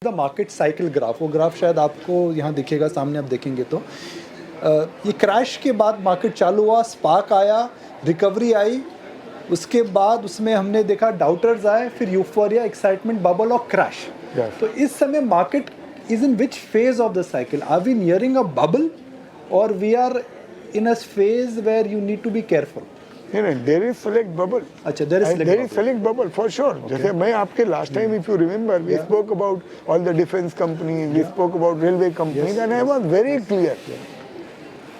The market cycle graph, वो graph शायद आपको यहाँ दिखेगा, सामने आप देखेंगे तो ये क्रैश के बाद मार्केट चालू हुआ, स्पार्क आया, रिकवरी आई, उसके बाद उसमें हमने देखा डाउटर्स आए, फिर यूफोरिया, एक्साइटमेंट, बबल और क्रैश। तो इस समय market is in which phase of the cycle? Are we nearing a bubble और we are in a phase where you need to be careful? There is select bubble. अच्छा, there is select bubble for sure. जैसे मैं आपके last time if you remember we spoke about all the defence companies, we spoke about railway companies and I was very clear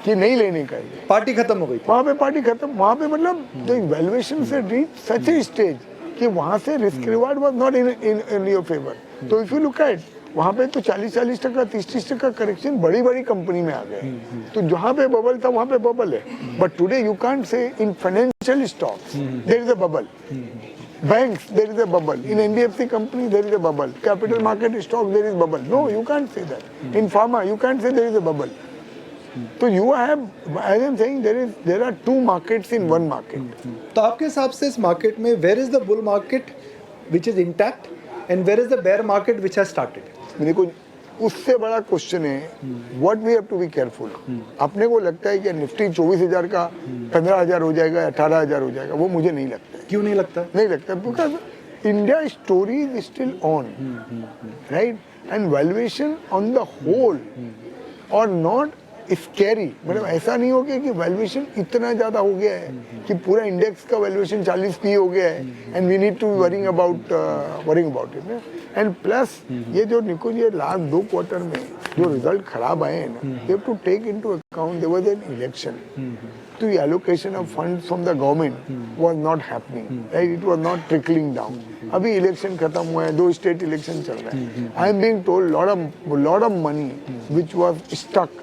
कि नहीं लेने का ये। Party खत्म हो गई थी वहाँ पे पार्टी खत्म, वहाँ पे मतलब द वैल्यूएशन से रीच सच ए स्टेज कि वहाँ से risk reward was not in your favour. तो इफ यू लुक एट वहाँ पे तो 40-40%, 30-30% करेक्शन बड़ी बड़ी कंपनी में आ गए। तो जहाँ पे बबल था वहाँ पे बबल है, but today you can't say in financial stocks there is a bubble, banks there is a bubble, in NBFC company there is a bubble, capital market stock there is bubble. No, you can't say that. In pharma you can't say there is a bubble. So you have, as I'm saying, there are two markets in one market. तो आपके हिसाब से इस market में where is the bull market which is intact and where is the bear market which has started? देखो उससे बड़ा question है what we have to be careful. अपने को लगता है कि निफ्टी 24,000 का 15,000 हो जाएगा, 18,000 हो जाएगा, वो मुझे नहीं लगता है। क्यों नहीं लगता? नहीं लगता because India story is still on, right, and valuation on the whole are not scary. मतलब ऐसा नहीं हो गया कि वैल्यूएशन इतना ज्यादा हो गया है कि पूरा इंडेक्स का वैल्यूएशन 40 पी हो गया है and we need to worrying about it. And plus ये जो निकुंज ये लास्ट 2 क्वार्टर में जो रिजल्ट खराब आए हैं ना, you have to take into account there was an election, तो allocation of funds from the government was not happening, right, it was not trickling down. अभी इलेक्शन खत्म हुआ है, 2 स्टेट इलेक्शन चल रहे हैं। I am being told lot of money which was stuck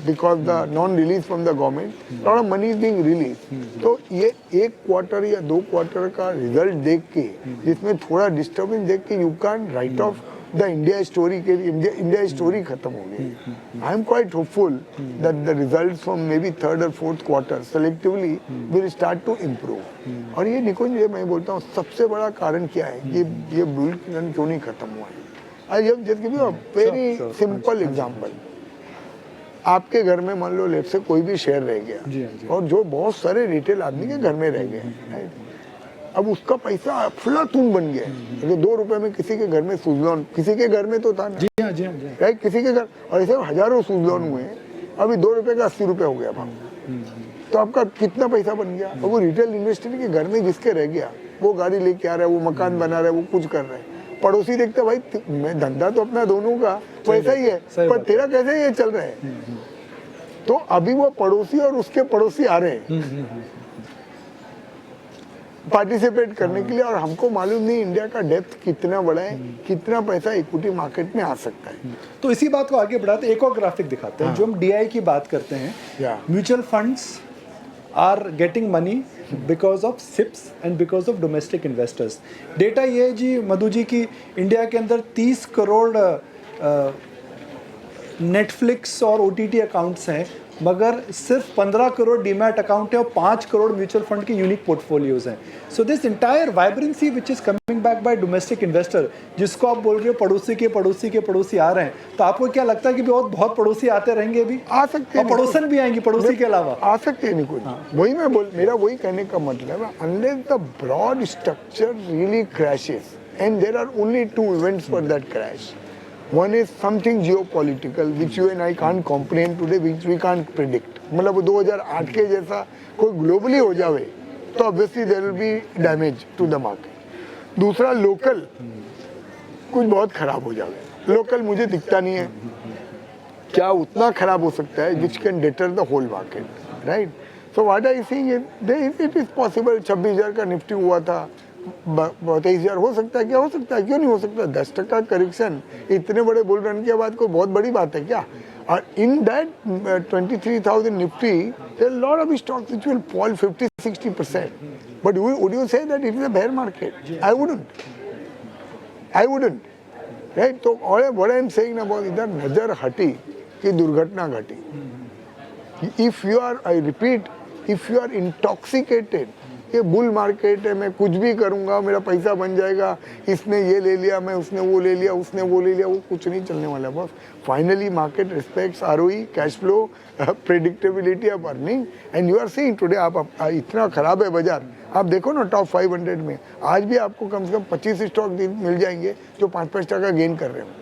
because the non-release from the government, lot of money is being released. तो ये 1 quarter या 2 क्वार्टर का रिजल्ट देख के, जिसमें थोड़ा डिस्टर्बेंस देख के, you can write off the India story के लिए। इंडिया स्टोरी खत्म हो गई। I am quite hopeful that the results from maybe 3rd और 4th quarter selectively will start to improve. और ये निकुंज, ये मैं बोलता हूँ सबसे बड़ा कारण क्या है, ये बुल रन क्यों नहीं खत्म हुआ है। I just give you a very simple example. आपके घर में मान लो लेट से कोई भी शेयर रह गया, जी। और जो बहुत सारे रिटेल आदमी के घर में रह गए, राइट, अब उसका पैसा अफलातून बन गया है। तो 2 रुपए में किसी के घर में सूजलॉन, किसी के घर में तो था ना, जी हाँ, जी हाँ, राइट, किसी के घर, और ऐसे हजारों सूजलॉन हुए। अभी 2 रुपए का 80 रुपए हो गया भाव। तो आपका कितना पैसा बन गया। और वो रिटेल इन्वेस्टर के घर में जिसके रह गया, वो गाड़ी लेके आ रहा है, वो मकान बना रहा है, वो कुछ कर रहा है। पड़ोसी देखते भाई मैं धंधा तो अपना दोनों का वैसा ही है, पर तेरा कैसे ये चल रहा है। तो अभी वो पड़ोसी और उसके पड़ोसी आ रहे हैं पार्टिसिपेट करने के लिए, और हमको मालूम नहीं इंडिया का डेप्थ कितना बड़ा है, कितना पैसा इक्विटी मार्केट में आ सकता है। तो इसी बात को आगे बढ़ाते एक और ग्राफिक दिखाते हैं। जो हम डीआई की बात करते हैं, mutual funds are getting money because of SIPs and because of domestic investors. Data ये है जी मधु जी की इंडिया के अंदर 30 करोड़ नेटफ्लिक्स और ओटीटी अकाउंट्स हैं, मगर सिर्फ 15 करोड़ डीमैट अकाउंट है और 5 करोड़ म्यूचुअल फंड के यूनिक पोर्टफोलियोज हैं। So this entire vibrancy which is coming back by domestic investor, जिसको आप बोल रहे हो पड़ोसी के पड़ोसी आ रहे हैं, तो आपको क्या लगता है कि बहुत पड़ोसी आते रहेंगे? भी आ सकते हैं, और पड़ोसन भी आएंगे पड़ोसी के अलावा आ सकते हैं। निकुंज, वही मैं मेरा वही कहने का मतलब है, unless the broad structure really crashes, and there are only 2 events for that crash. One is something geopolitical which you and I can't comprehend today, which we can't predict. मतलब 2008 के जैसा कोई ग्लोबली हो जावे तो obviously there will be damage to the market. दूसरा local कुछ बहुत खराब हो जावे। लोकल मुझे दिखता नहीं है क्या उतना खराब हो सकता है which can deter the whole market, right? So what I think is it is possible 26,000 का निफ्टी हुआ था, 23,000 हो सकता है। क्या हो सकता है, क्यों नहीं हो सकता। 10% करेक्शन इतने बड़े बुल रन के बाद कोई बहुत बड़ी बात है क्या। और in that 23,000 Nifty there are lot of stocks which will fall 50-60%, but would you say that it is a bear market? I wouldn't, right. तो what I am saying about, इधर नजर हटी कि दुर्घटना घटी। If you are, I repeat, if you are intoxicated ये bull market है, मैं कुछ भी करूँगा मेरा पैसा बन जाएगा, इसने ये ले लिया, मैं उसने वो ले लिया, उसने वो ले लिया, वो कुछ नहीं चलने वाला boss. Finally market respects ROE, cash flow, predictability of earning and you are seeing today. आप इतना ख़राब है बाजार, आप देखो ना टॉप 500 में आज भी आपको कम से कम 25 स्टॉक मिल जाएंगे जो 5-5% गेन कर रहे हैं।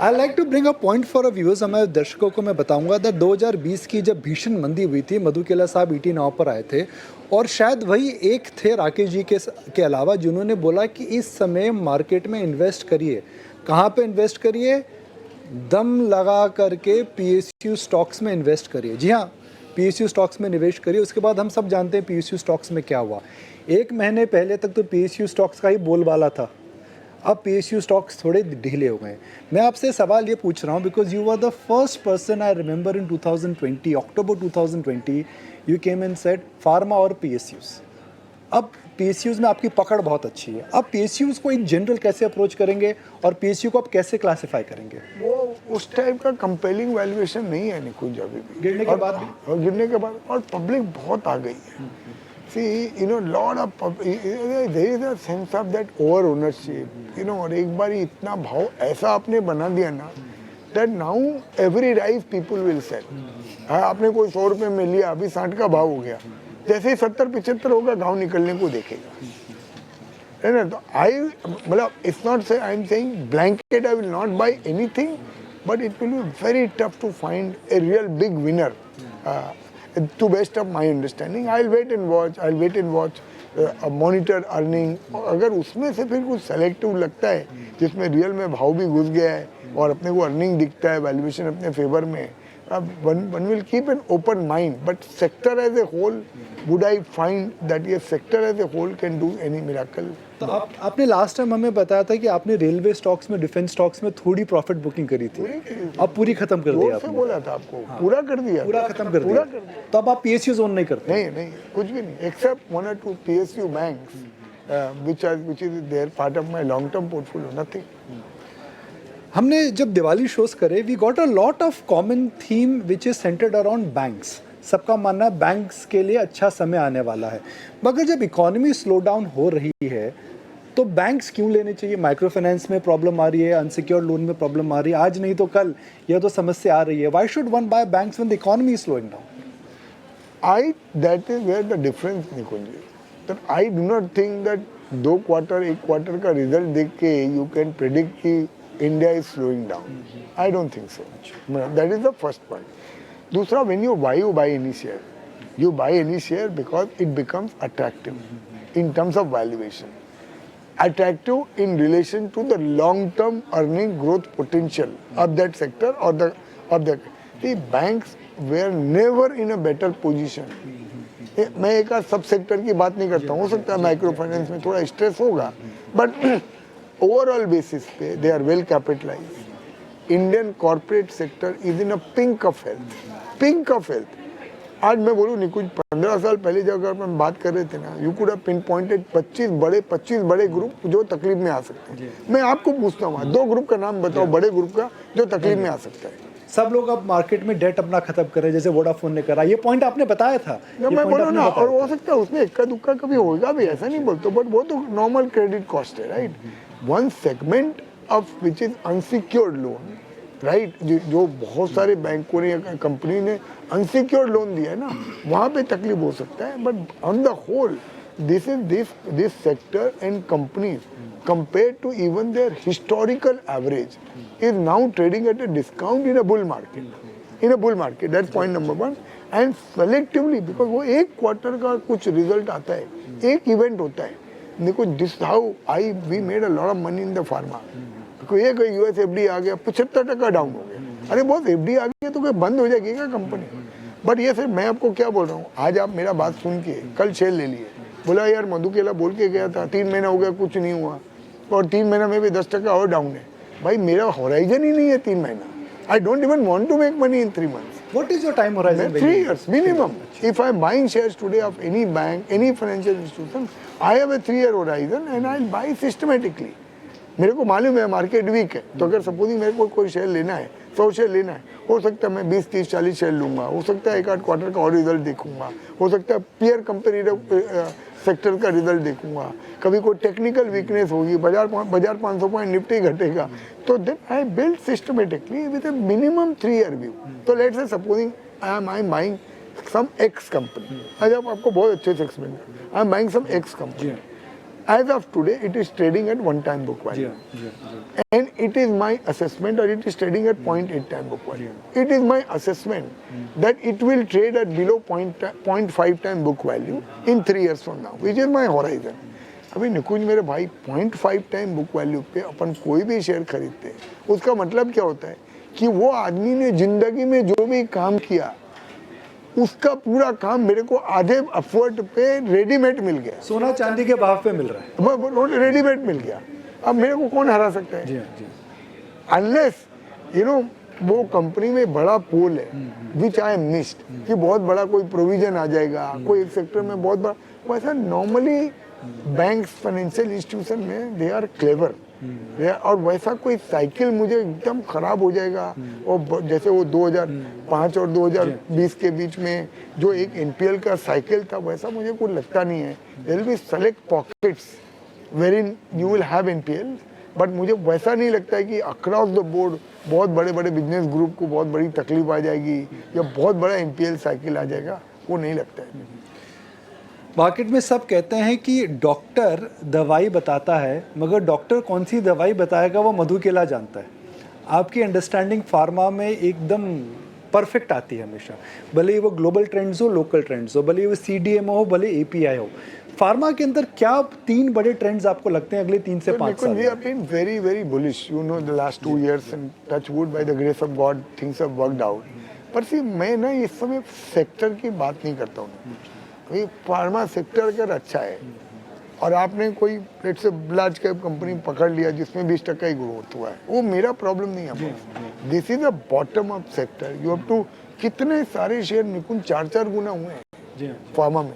I like to bring a point for a viewers. हमारे दर्शकों को मैं बताऊंगा दैट 2020 की जब भीषण मंदी हुई थी, मधु केला साहब ईटी नाव पर आए थे और शायद वही एक थे राकेश जी के अलावा जिन्होंने बोला कि इस समय मार्केट में इन्वेस्ट करिए। कहाँ पे इन्वेस्ट करिए? दम लगा करके पीएसयू स्टॉक्स में इन्वेस्ट करिए। जी हाँ, पीएसयू स्टॉक्स में निवेश करिए। उसके बाद हम सब जानते हैं पीएसयू स्टॉक्स में क्या हुआ। 1 महीने पहले तक तो पीएसयू स्टॉक्स का ही बोलबाला था, अब पीएसयू स्टॉक्स थोड़े ढीले हो गए। मैं आपसे सवाल ये पूछ रहा हूँ because you were the first person I remember in 2020, October 2020 you came and said pharma और पीएसयूज। अब पीएसयूज में आपकी पकड़ बहुत अच्छी है। अब पीएसयूज को इन जनरल कैसे अप्रोच करेंगे और पीएसयू को आप कैसे क्लासिफाई करेंगे? वो उस टाइप का कंपेलिंग वैल्यूएशन नहीं है निकुंज अभी भी, गिरने के बाद भी, और गिरने के बाद, और पब्लिक बहुत आ गई है। See, you know, lot of there is a sense of that over ownership, you know, और एक बार इतना भाव ऐसा आपने बना दिया ना that now every rice people will sell। हाँ, आपने कोई 100 रुपये में लिया, अभी 60 का भाव हो गया, जैसे ही 70-75 होगा गाँव निकलने को देखेगा, है ना। तो मतलब it's not say I'm saying blanket I will not buy anything, but it will be very tough to find a real big winner. To best of my understanding, I'll wait and watch, monitor earning। और अगर उसमें से फिर कुछ selective लगता है जिसमें real में भाव भी घुस गया है और अपने को अर्निंग दिखता है, वैल्यूएशन अपने फेवर में, one will keep an open mind, but sector as a whole, would I find that yes, sector as a whole can do any miracle? तो आपने लास्ट टाइम हमें बताया था कि आपने रेलवे स्टॉक्स में, डिफेंस स्टॉक्स में थोड़ी प्रॉफिट बुकिंग करी थी, अब पूरी खत्म कर दिया आपने। बोला था आपको, पूरा कर दिया, पूरा खत्म कर दिया। तो अब आप पीएसयू जोन नहीं करते? नहीं, कुछ भी नहीं, accept 1 or 2 PSU banks which is their part of my long term portfolio, nothing। हमने जब दिवाली शोज करे, we got a lot of common theme which is centered around banks. सबका मानना है बैंक्स के लिए अच्छा समय आने वाला है, मगर जब इकोनॉमी स्लो डाउन हो रही है तो बैंक्स क्यों लेने चाहिए? माइक्रो फाइनेंस में प्रॉब्लम आ रही है, अनसिक्योर्ड लोन में प्रॉब्लम आ रही है, आज नहीं तो कल यह तो समस्या आ रही है। Why should one buy banks when the economy is slowing down? That is where the difference Nikunj, that I do not think that 2 quarter 1 quarter का रिजल्ट देख के यू कैन प्रेडिक्ट कि India is slowing down. I don't think so. That is the first point. दूसरा, when you buy any share, you buy any share because it becomes attractive in terms of valuation, attractive in relation to the long-term earning growth potential of that sector or the banks were never in a better position. मैं एक सब sector की बात नहीं करता हूँ, हो सकता है माइक्रो फाइनेंस में थोड़ा स्ट्रेस होगा, बट ओवरऑल बेसिस पे they are well capitalized. Indian corporate sector is in a pink of health. आज मैं बोलूँ निकुंज, 15 साल पहले जब अगर हम बात कर रहे थे ना, you could have pin pointed 25 बड़े ग्रुप जो तकलीफ में आ सकते हैं। मैं आपको पूछता हूँ 2 ग्रुप का नाम बताओ बड़े ग्रुप का जो तकलीफ में आ सकता है। सब लोग अब मार्केट में डेट अपना खत्म कर रहे हैं, जैसे वोडाफोन ने करा। ये पॉइंट आपने बताया था, मैं बोला ना, और हो सकता है उसमें इक्का दुक्का कभी होगा भी, ऐसा नहीं बोलता, बट वो तो नॉर्मल क्रेडिट कॉस्ट है, right. One segment of which is unsecured loan, right, जो बहुत सारे बैंकों ने या कंपनी ने अनसिक्योर्ड लोन दिया है ना, वहाँ पे तकलीफ हो सकता है। But on the whole this sector and companies compared to even their historical average is now trading at a discount in a bull market, that's point number 1। and selectively because वो एक क्वार्टर का कुछ result आता है, एक event होता है। देखो this how we made a lot of money in the pharma. एक यूएस एफडी आ गया 75% डाउन हो गया, अरे बहुत एफडी आ गया तो क्या बंद हो जाएगी क्या कंपनी? बट ये सिर्फ मैं आपको क्या बोल रहा हूँ, आज आप मेरा बात सुन के कल शेयर ले लिए, बोला यार मधु केला बोल के गया था 3 महीना हो गया कुछ नहीं हुआ, और 3 महीना में भी 10% और डाउन है। भाई मेरा होराइजन ही नहीं है 3 महीना। I don't even want to make money in 3 months. What is your time horizon? 3 years minimum. If I am buying shares today of any bank, any financial institution, I have a 3-year horizon and I'll buy systematically. मेरे को मालूम है market week है, तो अगर supposing मेरे को कोई शेयर लेना है 100 शेयर लेना है, हो सकता है मैं 20, 30, 40 शेयर लूँगा, हो सकता है एक आध क्वार्टर का और रिजल्ट देखूंगा, हो सकता है पीयर कंपनी सेक्टर का रिजल्ट देखूंगा, कभी कोई टेक्निकल वीकनेस होगी, बाजार 500 पॉइंट निफ्टी घटेगा, तो then I build systematically with a minimum 3 year view. तो let's say supposing I am buying some X company, आज आपको बहुत अच्छे से एक्सप्लेन कर, I am buying some X company, as of today it is trading at 1 time book value, and it is my assessment, or it is trading at 0.8 time book value. It is my assessment that it will trade at below 0.5 time book value in 3 years from now, which is my horizon. अभी निकुंज मेरे भाई 0.5 time book value पे अपन कोई भी share खरीदते हैं, उसका मतलब क्या होता है कि वो आदमी ने जिंदगी में जो भी काम किया उसका पूरा काम मेरे को आधे अफवर्ट पे रेडीमेड मिल गया, सोना चांदी के भाव पे मिल रहा है, रेडीमेड मिल गया। अब मेरे को कौन हरा सकता है? अनलेस यू नो वो कंपनी में बड़ा पोल है विच आई एम मिस्ड, कि बहुत बड़ा कोई प्रोविजन आ जाएगा, कोई एक सेक्टर में बहुत बड़ा, वैसा नॉर्मली बैंक्स फाइनेंशियल इंस्टीट्यूशन में दे आर क्लेवर, और वैसा कोई साइकिल मुझे एकदम खराब हो जाएगा, और जैसे वो 2005 और 2020 के बीच में जो एक एनपीएल का साइकिल था, वैसा मुझे कुछ लगता नहीं है। There will be select pockets wherein you will have NPL, but मुझे वैसा नहीं लगता है कि अक्रॉस द बोर्ड बहुत बड़े बड़े बिजनेस ग्रुप को बहुत बड़ी तकलीफ आ जाएगी या बहुत बड़ा एनपीएल साइकिल आ जाएगा, वो नहीं लगता है। मार्केट में सब कहते हैं कि डॉक्टर दवाई बताता है, मगर डॉक्टर कौन सी दवाई बताएगा वो मधु केला जानता है। आपकी अंडरस्टैंडिंग फार्मा में एकदम परफेक्ट आती है हमेशा, भले ही वो ग्लोबल ट्रेंड्स हो, लोकल ट्रेंड्स हो, भले ही वो सीडीएमओ हो, भले एपीआई हो। फार्मा के अंदर क्या 3 बड़े ट्रेंड्स आपको लगते हैं अगले 3 से 5 साल? We have been very very bullish, you know, the last 2 years, and touch wood by the grace of God things have worked out. पर सी मैं ना इस समय सेक्टर की बात नहीं करता हूँ, ये फार्मा सेक्टर अगर अच्छा है और आपने कोई let's say large cap company पकड़ लिया जिसमें 20% ही ग्रोथ हुआ है, वो मेरा प्रॉब्लम नहीं है। This is a bottom up sector, you have to, कितने सारे शेयर निकुंज 4-4 गुना हुए हैं फार्मा में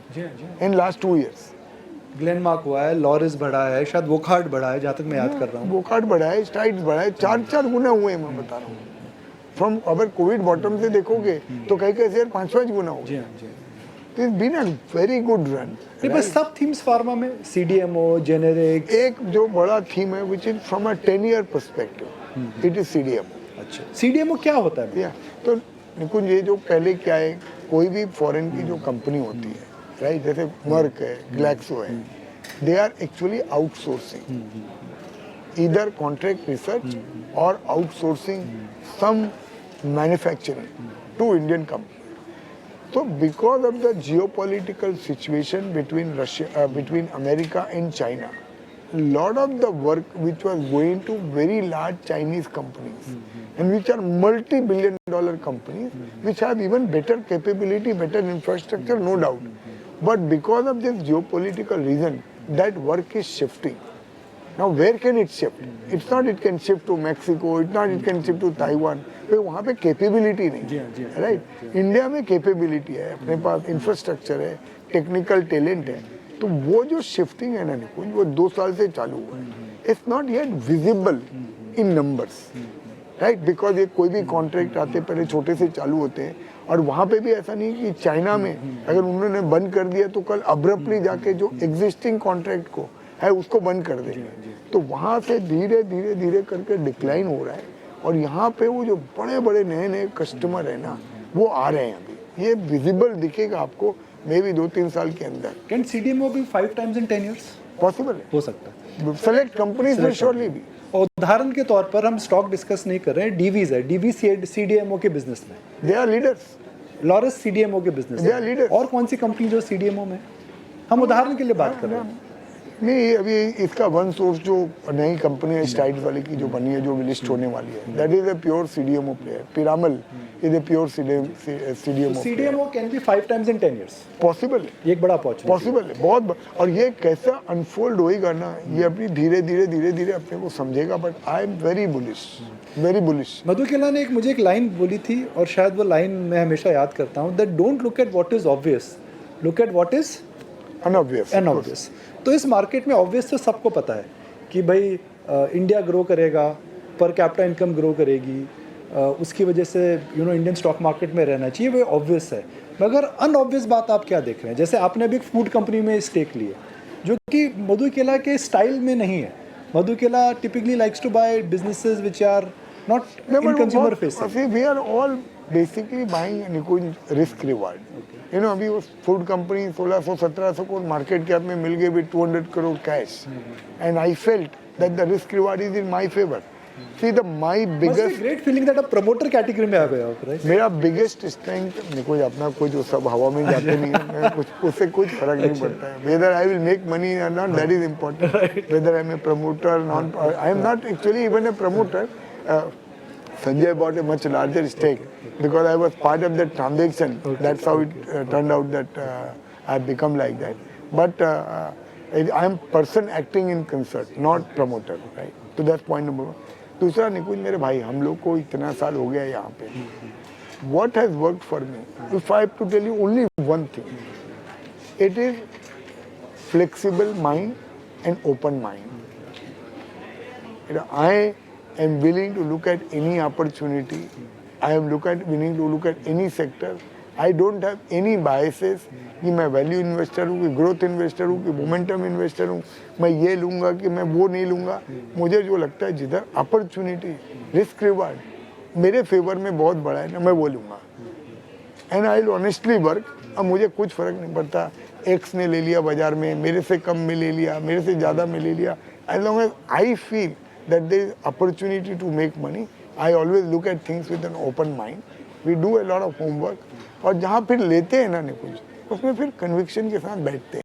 इन लास्ट 2 इयर्स। ग्लेनमार्क हुआ है, लॉरिस बढ़ा है, शायद वोकहार्ट बढ़ा है, जहाँ तक मैं याद कर रहा हूँ। वोकहार्ट बढ़ा है, स्ट्राइड्स बढ़ा है, 4-4 गुना हुए हैं, मैं बता रहा हूँ। फ्रॉम अगर कोविड बॉटम से देखोगे तो कई कई शेयर 5-5 गुना हो गए। It's been a very good run. नहीं, बस सब थीम्स फार्मा में CDMO, जेनेरिक, एक जो बड़ा थीम है which is from a 10-year perspective, it is CDMO. अच्छा, CDMO क्या होता है? या तो निकुंज ये जो पहले क्या है, कोई भी फॉरेन की जो कंपनी होती है, राइट, जैसे मर्क है, ग्लैक्सो है, they are actually outsourcing either contract research और outsourcing some manufacturing to Indian company. So because of the geopolitical situation between between America and China, lot of the work which was going to very large Chinese companies and which are multi-billion-dollar companies, which have even better capability, better infrastructure, no doubt. But because of this geopolitical reason, that work is shifting. Now where can it shift? It's not it can shift to Mexico, it's not it can shift to Taiwan. तो वहाँ पे capability नहीं है, right. India में capability है, अपने पास infrastructure है, technical talent है, तो वो जो शिफ्टिंग है ना निकुंज, वो 2 साल से चालू हुआ है। It's not yet visible in numbers, right, because ये कोई भी कॉन्ट्रैक्ट आते पहले छोटे से चालू होते हैं, और वहाँ पे भी ऐसा नहीं कि चाइना में अगर उन्होंने बंद कर दिया तो कल अब्रप्टली जाके जो एग्जिस्टिंग कॉन्ट्रैक्ट को है उसको बंद कर देंगे। तो वहाँ से धीरे धीरे धीरे करके डिक्लाइन हो रहा है, और यहाँ पे वो जो बड़े बड़े नए नए कस्टमर है ना, वो आ रहे हैं अभी, ये विजिबल दिखेगा आपको मे भी 2-3 साल के अंदर। कैन CDMO भी 5 times in 10 years? पॉसिबल है, हो सकता है। सेलेक्ट कंपनीज में श्योरली भी। और उदाहरण के तौर पर हम स्टॉक डिस्कस नहीं कर रहे हैं, डीवीज है, डीवी CDMO के बिजनेस में, they are leaders. Laurus CDMO के बिजनेस They are leaders. और कौन सी कंपनी जो CDMO में, हम उदाहरण के लिए बात कर रहे हैं। नहीं, अभी इसका वन सोर्स जो नई कंपनी है स्टाइल्स वाली की जो बनी है, जो लिस्ट होने वाली है, that is a pure CDMO player. Piramal is a pure CDMO। CDMO can be 5 times in 10 years। Possible है, ये एक बड़ा अपॉर्चुनिटी पॉसिबल है, बहुत। और ये कैसा अनफोल्ड होएगा ना, ये अपनी धीरे धीरे अपने को समझेगा, but I am very bullish, very bullish. Madhu Kela ने मुझे एक लाइन बोली थी, और शायद वो लाइन मैं हमेशा याद करता हूँ, that don't look at what is obvious, look at what is unobvious. तो इस मार्केट में ऑब्वियस तो सबको पता है कि भाई इंडिया ग्रो करेगा, पर कैपिटा इनकम ग्रो करेगी, उसकी वजह से इंडियन स्टॉक मार्केट में रहना चाहिए, वो ऑब्वियस है। मगर अनऑब्वियस बात आप क्या देख रहे हैं? जैसे आपने अभी एक फूड कंपनी में स्टेक ली है, जो कि मधु केला के स्टाइल में नहीं है। Madhu Kela typically likes to buy businesses which are not in consumer facing. We are all basically buying Nikunj risk reward. You know, अभी वो food company 1600-1700 crore market cap में मिल गई with 200 crore cash, and I felt that the risk reward is in my favour. See, my biggest great feeling that a promoter category में आ गए आप, right? मेरा biggest strength निकुंज अपना कुछ वो सब हवा में जाते नहीं है, मैं कुछ उससे कुछ फर्क नहीं पड़ता है। Whether I will make money और not, that is important. Whether I am a promoter, not, I am not actually even a promoter. Sanjay bought a much larger stake because I was part of that transaction. That's how it turned out that I have become like that. But I am person acting in concert, not promoter, right? So that's point number one. दूसरा निकुंज मेरे भाई, हम लोग को इतना साल हो गया यहाँ पे। What has worked for me? If I have to tell you only one thing, it is flexible mind and open mind. You know, I am willing to look at any opportunity. I am willing to look at any sector. I don't have any biases कि मैं value investor हूँ, कि growth investor हूँ, कि momentum investor हूँ, मैं ये लूँगा कि मैं वो नहीं लूँगा। मुझे जो लगता है जिधर अपॉर्चुनिटी रिस्क रिवार्ड मेरे फेवर में बहुत बड़ा है ना, मैं वो लूँगा। And I will honestly work. अब मुझे कुछ फ़र्क नहीं पड़ता एक्स ने ले लिया बाजार में, मेरे से कम में ले लिया, मेरे से ज़्यादा में ले लिया। As long as I feel that there is opportunity to make money, I always look at things with an open mind. We do a lot of homework, और जहाँ फिर लेते हैं ना निकुंज, उसमें फिर कन्विक्शन के साथ बैठते हैं।